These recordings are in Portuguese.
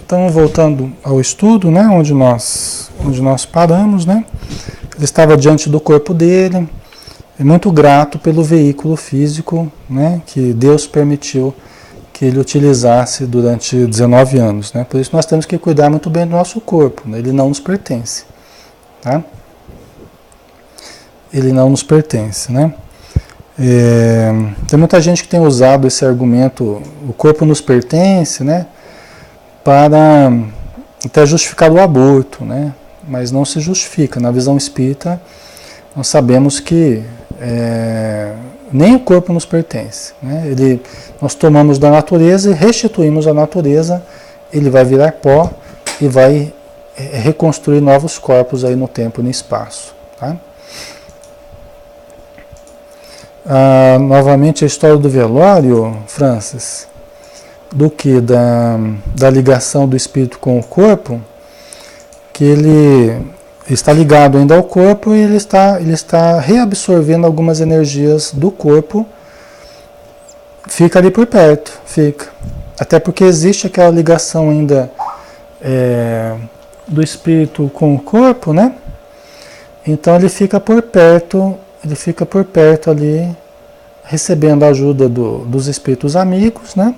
Então, voltando ao estudo, né, onde nós paramos, né? Ele estava diante do corpo dele, muito grato pelo veículo físico, né, que Deus permitiu que ele utilizasse durante 19 anos, né? Por isso nós temos que cuidar muito bem do nosso corpo, né? Ele não nos pertence, tá? Ele não nos pertence, né? Tem muita gente que tem usado esse argumento, o corpo nos pertence, né? Para até justificar o aborto, né? Mas não se justifica. Na visão espírita, nós sabemos que nem o corpo nos pertence, né? Nós tomamos da natureza e restituímos a natureza, ele vai virar pó e vai reconstruir novos corpos aí no tempo e no espaço, tá? Novamente a história do velório, Francis, do que da ligação do espírito com o corpo, que ele está ligado ainda ao corpo e ele está reabsorvendo algumas energias do corpo, fica ali por perto, fica. Até porque existe aquela ligação ainda do espírito com o corpo, né? Então ele fica por perto ali, recebendo a ajuda dos espíritos amigos, né?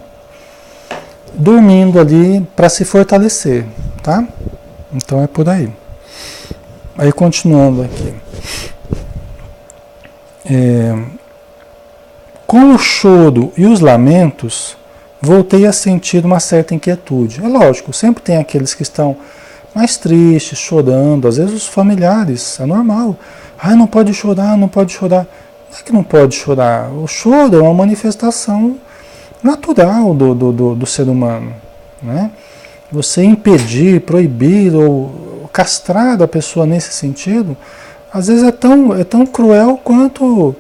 Dormindo ali para se fortalecer, tá? Então é por aí. Aí continuando aqui. Com o choro e os lamentos, voltei a sentir uma certa inquietude. É lógico, sempre tem aqueles que estão mais tristes, chorando, às vezes os familiares, é normal. Não pode chorar, não pode chorar. Não é que não pode chorar. O choro é uma manifestação natural do ser humano, né? Você impedir, proibir ou castrar a pessoa nesse sentido, às vezes é tão cruel quanto,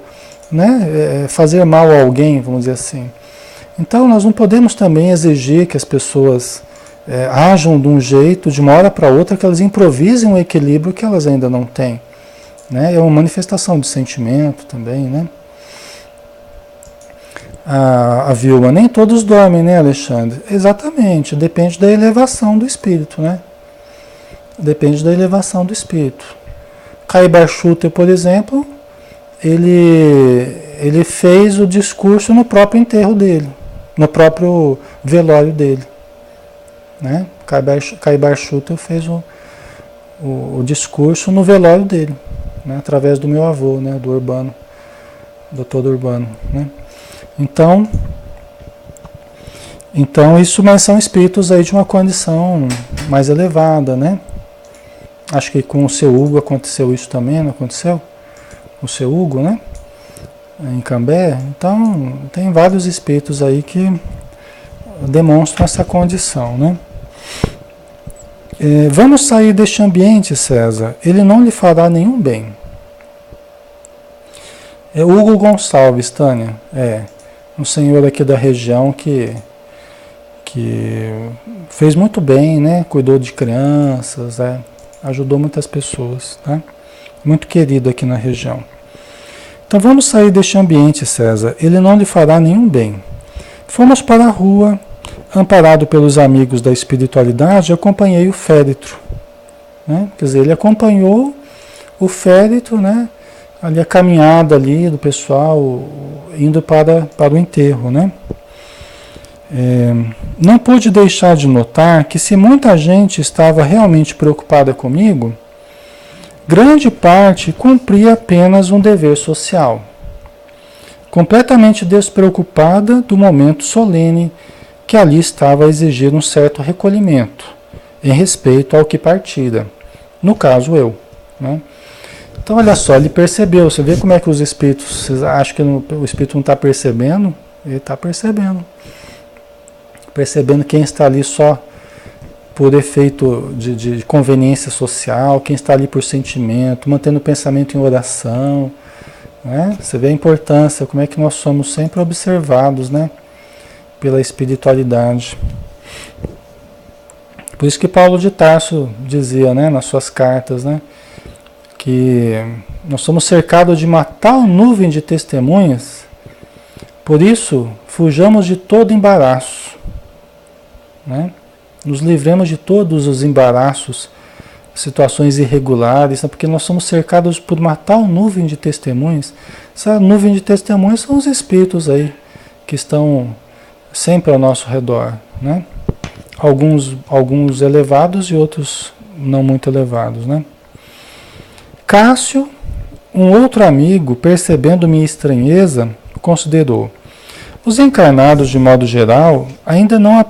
né, fazer mal a alguém, vamos dizer assim. Então nós não podemos também exigir que as pessoas ajam de um jeito, de uma hora para outra, que elas improvisem um equilíbrio que elas ainda não têm, né? É uma manifestação de sentimento também, né? A viúva, nem todos dormem, né, Alexandre? Exatamente, depende da elevação do espírito, né? Depende da elevação do espírito. Caibar Schutter, por exemplo, ele fez o discurso no próprio enterro dele, no próprio velório dele, né? Caibar Schutter fez o discurso no velório dele, né? Através do meu avô, né? Do Urbano, Dr. Urbano, né? Então isso, mas são espíritos aí de uma condição mais elevada, né? Acho que com o seu Hugo aconteceu isso também, não aconteceu? O seu Hugo, né? Em Cambé. Então, tem vários espíritos aí que demonstram essa condição, né? Vamos sair deste ambiente, César. Ele não lhe fará nenhum bem. Hugo Gonçalves, Tânia. Um senhor aqui da região que fez muito bem, né? Cuidou de crianças, ajudou muitas pessoas, tá? Muito querido aqui na região. Então vamos sair deste ambiente, César. Ele não lhe fará nenhum bem. Fomos para a rua, amparado pelos amigos da espiritualidade, acompanhei o féretro, né? Quer dizer, ele acompanhou o féretro, né? Ali a caminhada ali do pessoal indo para o enterro, né? Não pude deixar de notar que se muita gente estava realmente preocupada comigo, grande parte cumpria apenas um dever social, completamente despreocupada do momento solene que ali estava a exigir um certo recolhimento em respeito ao que partira, no caso eu, né? Então olha só, ele percebeu, você vê como é que os espíritos, vocês acham que o espírito não está percebendo? Ele está percebendo. Percebendo quem está ali só por efeito de conveniência social, quem está ali por sentimento, mantendo o pensamento em oração, né? Você vê a importância, como é que nós somos sempre observados, né? Pela espiritualidade. Por isso que Paulo de Tarso dizia, né, nas suas cartas, né, que nós somos cercados de uma tal nuvem de testemunhas, por isso fujamos de todo embaraço, né? nos livremos de todos os embaraços, situações irregulares, né? Porque nós somos cercados por uma tal nuvem de testemunhas. Essa nuvem de testemunhas são os espíritos aí que estão sempre ao nosso redor, né? Alguns elevados e outros não muito elevados, né? Cássio, um outro amigo, percebendo minha estranheza, considerou: os encarnados, de modo geral, ainda não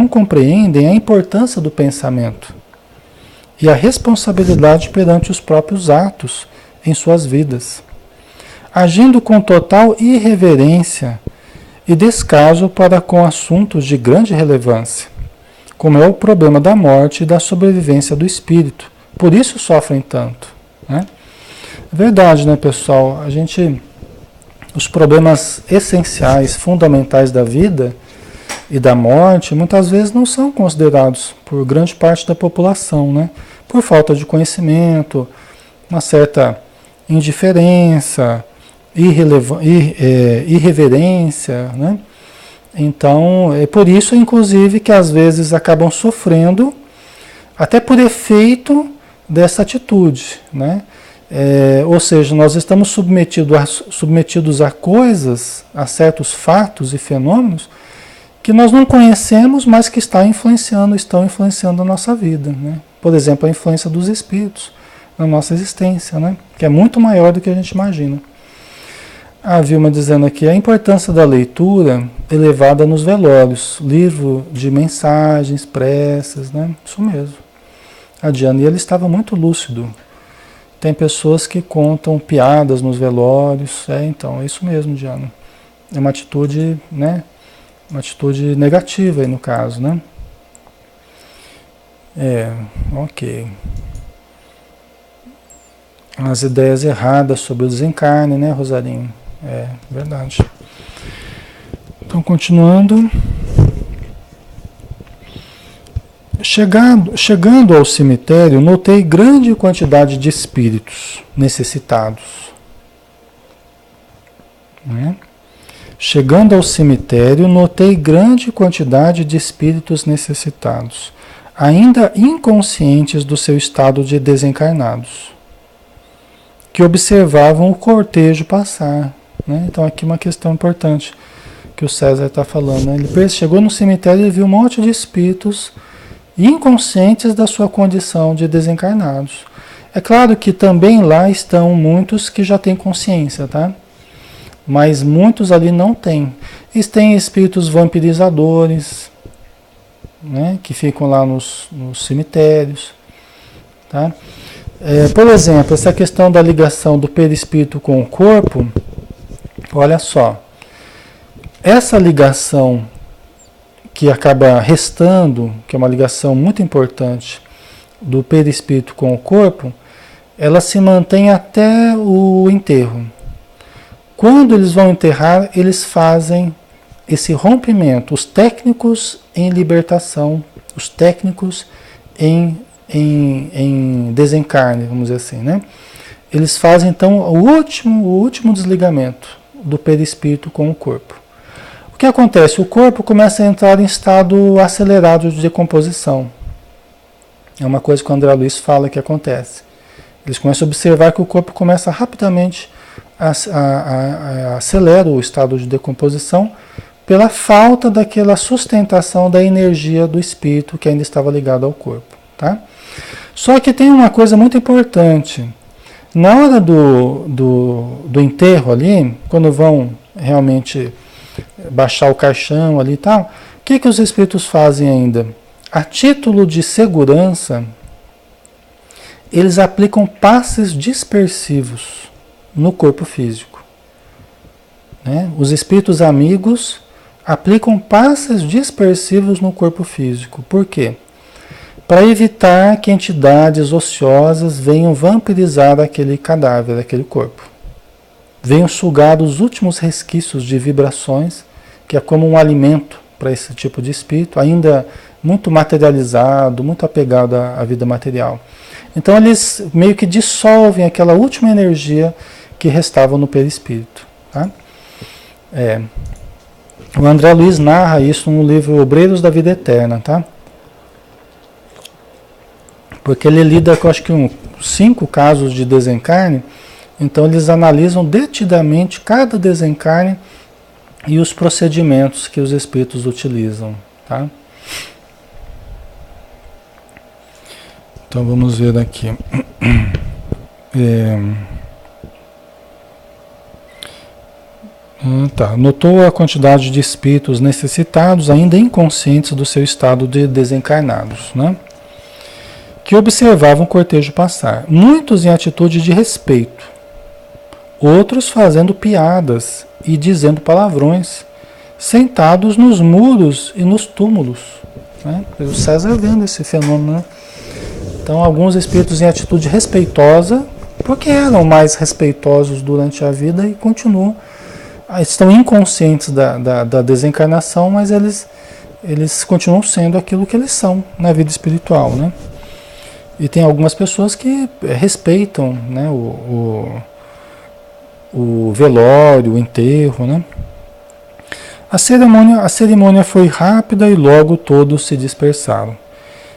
compreendem a importância do pensamento e a responsabilidade perante os próprios atos em suas vidas, agindo com total irreverência e descaso para com assuntos de grande relevância, como é o problema da morte e da sobrevivência do espírito. Por isso sofrem tanto, né? É verdade, né, pessoal? Os problemas essenciais, fundamentais da vida e da morte, muitas vezes não são considerados por grande parte da população, né? Por falta de conhecimento, uma certa indiferença, irreverência, né? Então, é por isso, inclusive, que às vezes acabam sofrendo, até por efeito dessa atitude, né? Ou seja, nós estamos submetidos a coisas, a certos fatos e fenômenos que nós não conhecemos, mas que estão influenciando a nossa vida, né? Por exemplo, a influência dos espíritos na nossa existência, né? Que é muito maior do que a gente imagina. A Vilma dizendo aqui a importância da leitura elevada nos velórios, livro de mensagens, preces, né? Isso mesmo. A Diana, e ele estava muito lúcido. Tem pessoas que contam piadas nos velórios. Então, é isso mesmo, Diana. É uma atitude, né? Uma atitude negativa aí no caso, né? Ok. As ideias erradas sobre o desencarne, né, Rosarinho? Verdade. Então, continuando. Chegando ao cemitério, notei grande quantidade de espíritos necessitados. Né? Chegando ao cemitério, notei grande quantidade de espíritos necessitados, ainda inconscientes do seu estado de desencarnados, que observavam o cortejo passar. Né? Então, aqui uma questão importante que o César está falando. Né? Ele chegou no cemitério e viu um monte de espíritos inconscientes da sua condição de desencarnados. É claro que também lá estão muitos que já têm consciência, tá? Mas muitos ali não têm. Eles têm espíritos vampirizadores, né? Que ficam lá nos cemitérios, tá? Por exemplo, essa questão da ligação do perispírito com o corpo, olha só. Essa ligação que acaba restando, que é uma ligação muito importante do perispírito com o corpo, ela se mantém até o enterro. Quando eles vão enterrar, eles fazem esse rompimento. Os técnicos em libertação, os técnicos em desencarne, vamos dizer assim, né? Eles fazem então o último desligamento do perispírito com o corpo. O que acontece? O corpo começa a entrar em estado acelerado de decomposição. É uma coisa que o André Luiz fala que acontece. Eles começam a observar que o corpo começa rapidamente a acelera o estado de decomposição pela falta daquela sustentação da energia do espírito que ainda estava ligado ao corpo. Tá? Só que tem uma coisa muito importante. Na hora do enterro ali, quando vão realmente baixar o caixão ali e tal, o que os espíritos fazem ainda? A título de segurança, eles aplicam passes dispersivos no corpo físico. Né? Os espíritos amigos aplicam passes dispersivos no corpo físico. Por quê? Para evitar que entidades ociosas venham vampirizar aquele cadáver, aquele corpo. Venham sugar os últimos resquícios de vibrações, que é como um alimento para esse tipo de espírito, ainda muito materializado, muito apegado à vida material. Então eles meio que dissolvem aquela última energia que restava no perispírito. Tá? O André Luiz narra isso no livro Obreiros da Vida Eterna, tá? Porque ele lida com, acho que 5 casos de desencarne, então eles analisam detidamente cada desencarne e os procedimentos que os espíritos utilizam, tá? Então vamos ver aqui. Notou a quantidade de espíritos necessitados, ainda inconscientes do seu estado de desencarnados, né? Que observavam o cortejo passar. Muitos em atitude de respeito, outros fazendo piadas e dizendo palavrões, sentados nos muros e nos túmulos, né? O César vendo esse fenômeno, né? Então, alguns espíritos em atitude respeitosa, porque eram mais respeitosos durante a vida e continuam, estão inconscientes da desencarnação, mas eles continuam sendo aquilo que eles são na vida espiritual, né? E tem algumas pessoas que respeitam, né, o velório, o enterro, né? A cerimônia foi rápida e logo todos se dispersaram.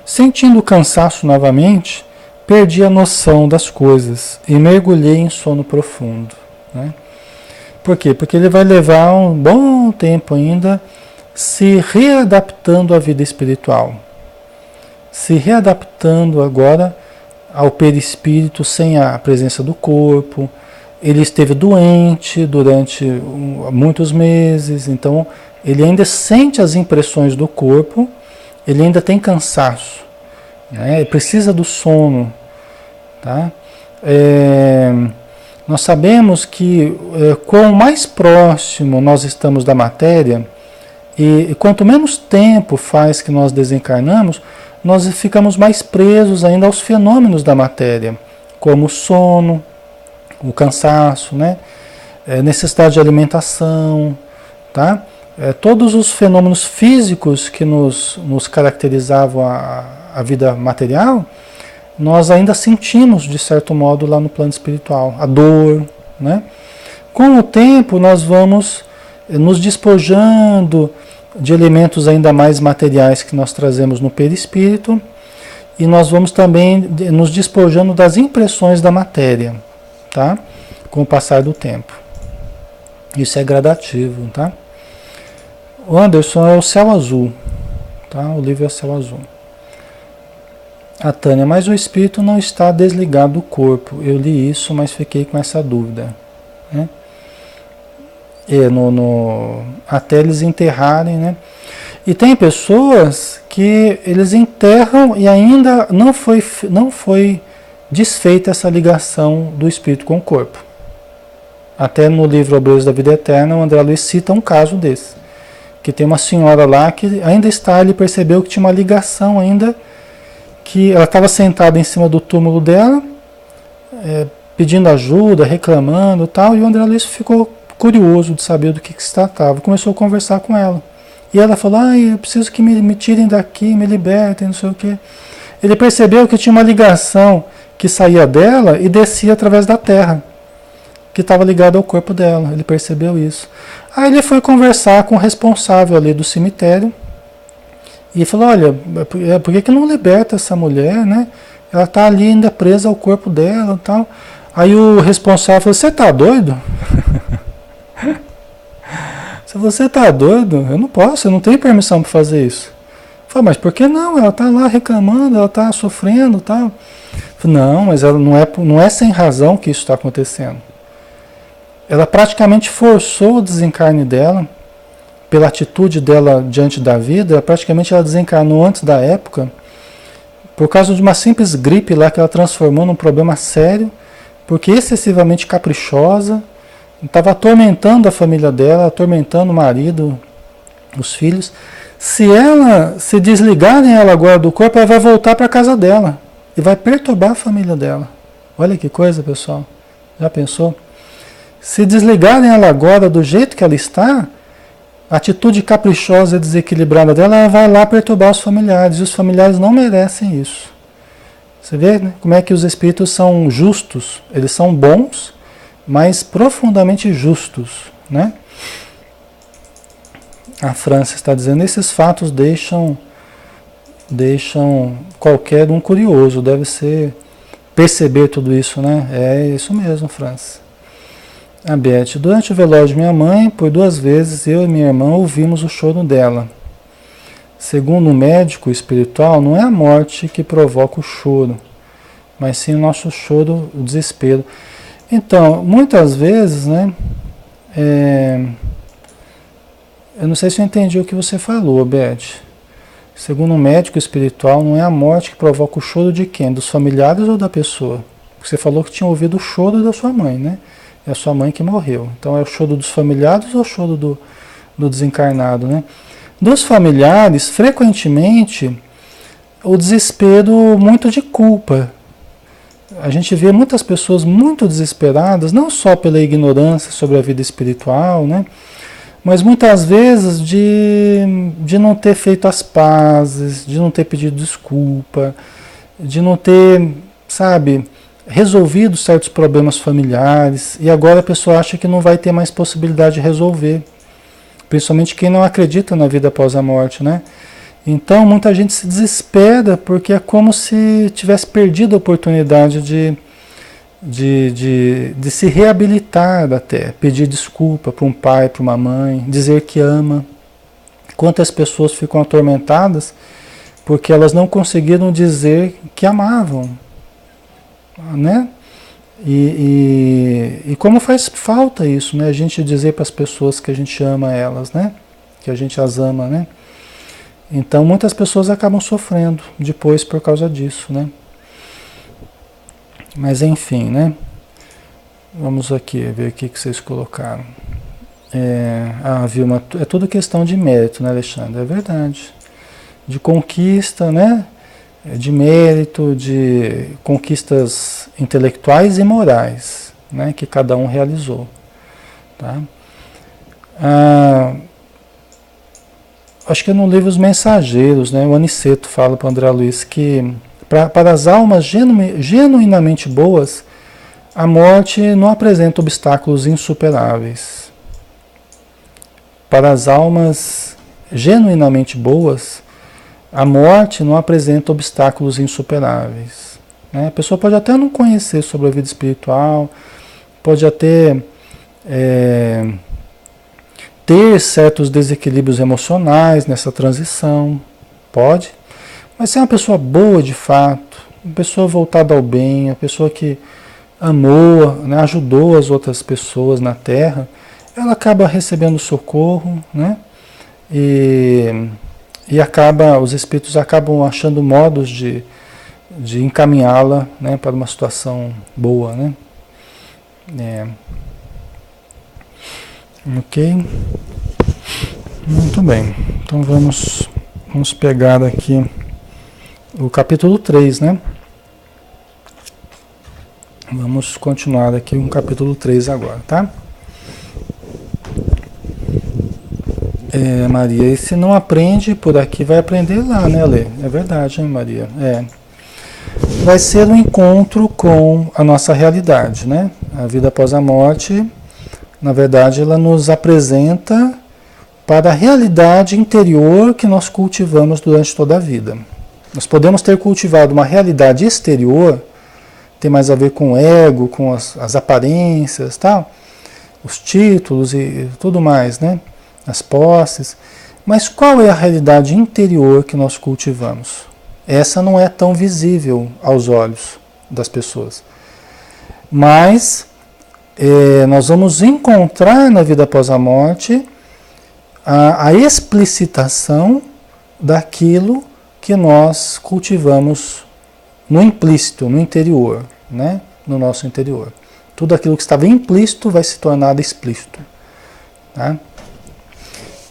Sentindo o cansaço novamente, perdi a noção das coisas e mergulhei em sono profundo, né? Por quê? Porque ele vai levar um bom tempo ainda se readaptando à vida espiritual. Se readaptando agora ao perispírito sem a presença do corpo. Ele esteve doente durante muitos meses, então ele ainda sente as impressões do corpo, ele ainda tem cansaço, né? Ele precisa do sono, tá? Nós sabemos que quanto mais próximo nós estamos da matéria, e quanto menos tempo faz que nós desencarnamos, nós ficamos mais presos ainda aos fenômenos da matéria, como o sono, o cansaço, né? Necessidade de alimentação, tá? Todos os fenômenos físicos que nos caracterizavam a vida material, nós ainda sentimos, de certo modo, lá no plano espiritual. A dor, né? Com o tempo, nós vamos nos despojando de elementos ainda mais materiais que nós trazemos no perispírito, e nós vamos também nos despojando das impressões da matéria, tá? Com o passar do tempo. Isso é gradativo, tá? O Anderson é o Céu Azul, tá? O livro é o Céu Azul. A Tânia, mas o espírito não está desligado do corpo. Eu li isso, mas fiquei com essa dúvida, né? Até eles enterrarem, né? E tem pessoas que eles enterram e ainda não foi desfeita essa ligação do espírito com o corpo. Até no livro Obreiros da Vida Eterna, o André Luiz cita um caso desse. Que tem uma senhora lá que ainda está, ele percebeu que tinha uma ligação ainda, que ela estava sentada em cima do túmulo dela, pedindo ajuda, reclamando e tal, e o André Luiz ficou curioso de saber do que se tratava, começou a conversar com ela. E ela falou, eu preciso que me tirem daqui, me libertem, não sei o quê. Ele percebeu que tinha uma ligação que saía dela e descia através da terra, que estava ligada ao corpo dela. Ele percebeu isso. Aí ele foi conversar com o responsável ali do cemitério e falou, olha, por que não liberta essa mulher, né? Ela está ali ainda presa ao corpo dela e tal. Aí o responsável falou, você está doido? Se você está doido, eu não posso, eu não tenho permissão para fazer isso. Falei, mas por que não? Ela está lá reclamando, ela está sofrendo e tal. Falei, não, mas ela não é sem razão que isso está acontecendo. Ela praticamente forçou o desencarne dela, pela atitude dela diante da vida, praticamente ela desencarnou antes da época, por causa de uma simples gripe lá que ela transformou num problema sério, porque excessivamente caprichosa, estava atormentando a família dela, atormentando o marido, os filhos. Se desligarem ela agora do corpo, ela vai voltar para a casa dela e vai perturbar a família dela. Olha que coisa, pessoal. Já pensou? Se desligarem ela agora do jeito que ela está, a atitude caprichosa e desequilibrada dela, ela vai lá perturbar os familiares, e os familiares não merecem isso. Você vê, né, como é que os espíritos são justos, eles são bons, mas profundamente justos, né? A França está dizendo, esses fatos deixam qualquer um curioso, deve ser perceber tudo isso, né? É isso mesmo, França. A Beth, durante o velório de minha mãe, por 2 vezes eu e minha irmã ouvimos o choro dela. Segundo o médico espiritual, não é a morte que provoca o choro, mas sim o nosso choro, o desespero. Então, muitas vezes, né? Eu não sei se eu entendi o que você falou, Beth. Segundo o médico espiritual, não é a morte que provoca o choro de quem? Dos familiares ou da pessoa? Você falou que tinha ouvido o choro da sua mãe, né? É a sua mãe que morreu. Então é o choro dos familiares ou o choro do desencarnado, né? Dos familiares, frequentemente, o desespero muito de culpa. A gente vê muitas pessoas muito desesperadas, não só pela ignorância sobre a vida espiritual, né? Mas muitas vezes de não ter feito as pazes, de não ter pedido desculpa, de não ter, sabe, resolvido certos problemas familiares. E agora a pessoa acha que não vai ter mais possibilidade de resolver. Principalmente quem não acredita na vida após a morte, né? Então muita gente se desespera porque é como se tivesse perdido a oportunidade de se reabilitar até, pedir desculpa para um pai, para uma mãe, dizer que ama. Quantas pessoas ficam atormentadas porque elas não conseguiram dizer que amavam, né? E como faz falta isso, né? A gente dizer para as pessoas que a gente ama elas, né? Que a gente as ama, né? Então muitas pessoas acabam sofrendo depois por causa disso, né? Mas enfim, né? Vamos aqui ver o que vocês colocaram. Vilma, é tudo questão de mérito, né, Alexandre? É verdade. De conquista, né? De mérito, de conquistas intelectuais e morais, né? Que cada um realizou. Tá? Acho que no livro Os Mensageiros, né? O Aniceto fala para o André Luiz que para as almas genuinamente boas, a morte não apresenta obstáculos insuperáveis. Para as almas genuinamente boas, a morte não apresenta obstáculos insuperáveis. Né? A pessoa pode até não conhecer sobre a vida espiritual, pode até ter certos desequilíbrios emocionais nessa transição, pode. Mas se é uma pessoa boa de fato, uma pessoa voltada ao bem, uma pessoa que amou, né, ajudou as outras pessoas na Terra, ela acaba recebendo socorro, né? E os espíritos acabam achando modos de encaminhá-la, né, para uma situação boa, né? Ok? Muito bem. Então vamos pegar aqui o capítulo 3, né? Vamos continuar aqui com o capítulo 3 agora, tá? Maria, e se não aprende por aqui, vai aprender lá, né, Lê? É verdade, hein, Maria? Vai ser um encontro com a nossa realidade, né? A vida após a morte, na verdade, ela nos apresenta para a realidade interior que nós cultivamos durante toda a vida. Nós podemos ter cultivado uma realidade exterior, tem mais a ver com o ego, com as aparências, tal, os títulos e tudo mais, né? As posses. Mas qual é a realidade interior que nós cultivamos? Essa não é tão visível aos olhos das pessoas. Mas nós vamos encontrar na vida após a morte a explicitação daquilo que nós cultivamos no implícito, no interior, né? No nosso interior. Tudo aquilo que estava implícito vai se tornar explícito. Tá?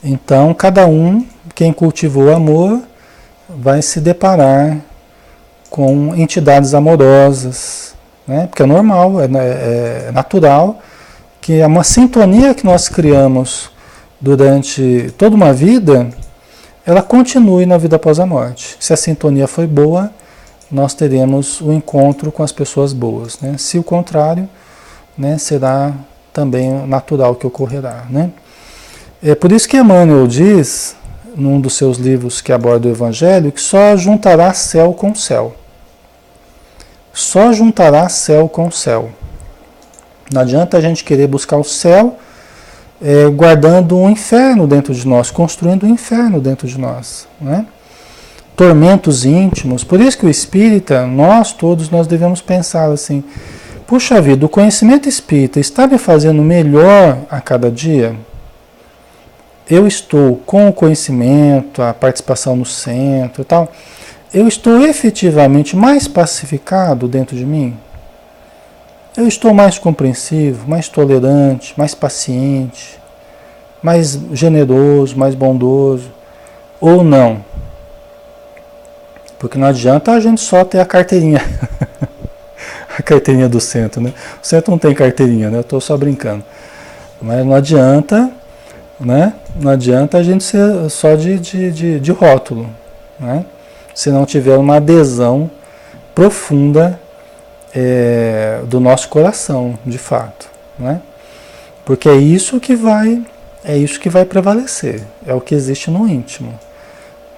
Então, cada um, quem cultivou amor, vai se deparar com entidades amorosas, né? Porque é normal, é natural, que é uma sintonia que nós criamos durante toda uma vida, ela continue na vida após a morte. Se a sintonia foi boa, nós teremos o encontro com as pessoas boas, né? Se o contrário, né, será também natural que ocorrerá, né? É por isso que Emmanuel diz, num dos seus livros que aborda o Evangelho, que só juntará céu com céu. Só juntará céu com céu. Não adianta a gente querer buscar o céu guardando um inferno dentro de nós, construindo um inferno dentro de nós, né? Tormentos íntimos. Por isso que o espírita, nós todos, nós devemos pensar assim, puxa vida, o conhecimento espírita está me fazendo melhor a cada dia? Eu estou com o conhecimento, a participação no centro e tal, eu estou efetivamente mais pacificado dentro de mim? Eu estou mais compreensivo, mais tolerante, mais paciente, mais generoso, mais bondoso, ou não? Porque não adianta a gente só ter a carteirinha, a carteirinha do centro, né? O centro não tem carteirinha, né? Eu estou só brincando. Mas não adianta, né? Não adianta a gente ser só de rótulo, né? Se não tiver uma adesão profunda do nosso coração, de fato, né? Porque é isso que vai prevalecer, é o que existe no íntimo,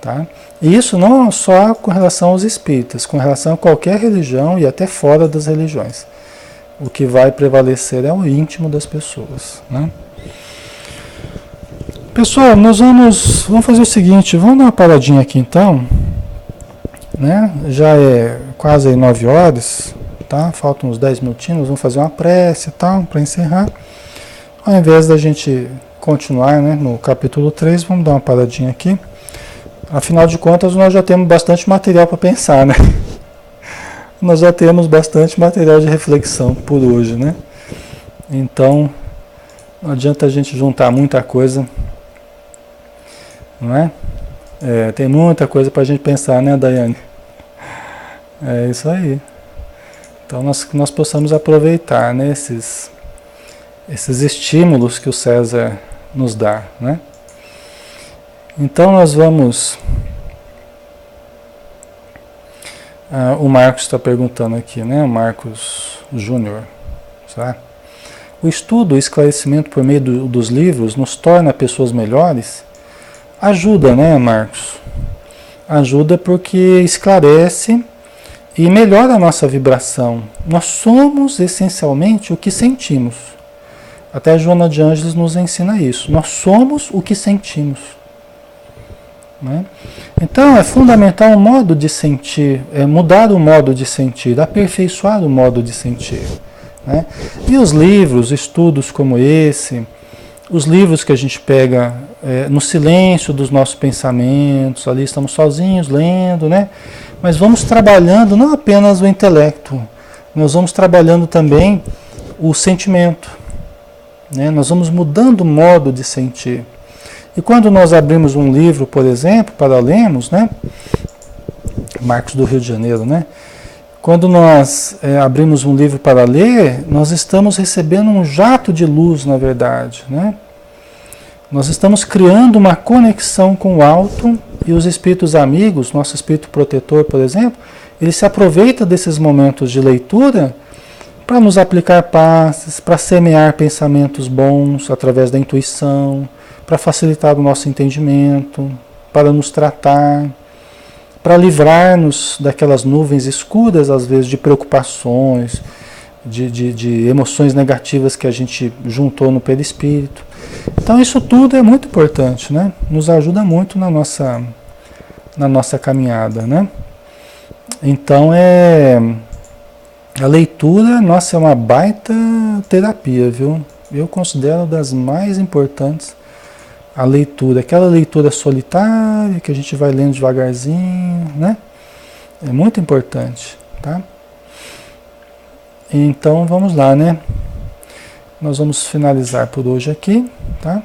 tá? E isso não só com relação aos espíritas, com relação a qualquer religião e até fora das religiões. O que vai prevalecer é o íntimo das pessoas, né? Pessoal, nós vamos fazer o seguinte, vamos dar uma paradinha aqui então, né? Já é quase 9 horas, tá? Faltam uns 10 minutinhos, vamos fazer uma prece e tal, para encerrar. Ao invés da gente continuar, né, no capítulo 3, vamos dar uma paradinha aqui. Afinal de contas, nós já temos bastante material para pensar, né? Nós já temos bastante material de reflexão por hoje, né? Então, não adianta a gente juntar muita coisa, não é? Tem muita coisa para a gente pensar, né, Daiane? É isso aí. Então, nós possamos aproveitar, né, esses estímulos que o César nos dá, né? Então, nós vamos... o Marcos está perguntando aqui, né? O Marcos Júnior, tá? O estudo, o esclarecimento por meio dos livros nos torna pessoas melhores? Ajuda, né, Marcos? Ajuda porque esclarece e melhora a nossa vibração. Nós somos essencialmente o que sentimos. Até a Joana de Ângeles nos ensina isso. Nós somos o que sentimos, né? Então é fundamental o modo de sentir, mudar o modo de sentir, aperfeiçoar o modo de sentir, né? E os livros, estudos como esse, os livros que a gente pega no silêncio dos nossos pensamentos, ali estamos sozinhos lendo, né? Mas vamos trabalhando não apenas o intelecto, nós vamos trabalhando também o sentimento, né? Nós vamos mudando o modo de sentir. E quando nós abrimos um livro, por exemplo, para lermos, né? Marcos do Rio de Janeiro, né? Quando nós abrimos um livro para ler, nós estamos recebendo um jato de luz, na verdade, né? Nós estamos criando uma conexão com o alto e os espíritos amigos, nosso espírito protetor, por exemplo, ele se aproveita desses momentos de leitura para nos aplicar passes, para semear pensamentos bons através da intuição, para facilitar o nosso entendimento, para nos tratar, para livrar-nos daquelas nuvens escuras, às vezes, de preocupações, de emoções negativas que a gente juntou no perispírito. Então isso tudo é muito importante, né? Nos ajuda muito na nossa caminhada, né? Então a leitura, nossa, é uma baita terapia, viu? Eu considero das mais importantes a leitura, aquela leitura solitária que a gente vai lendo devagarzinho, né? É muito importante, tá? Então vamos lá, né? Nós vamos finalizar por hoje aqui, tá?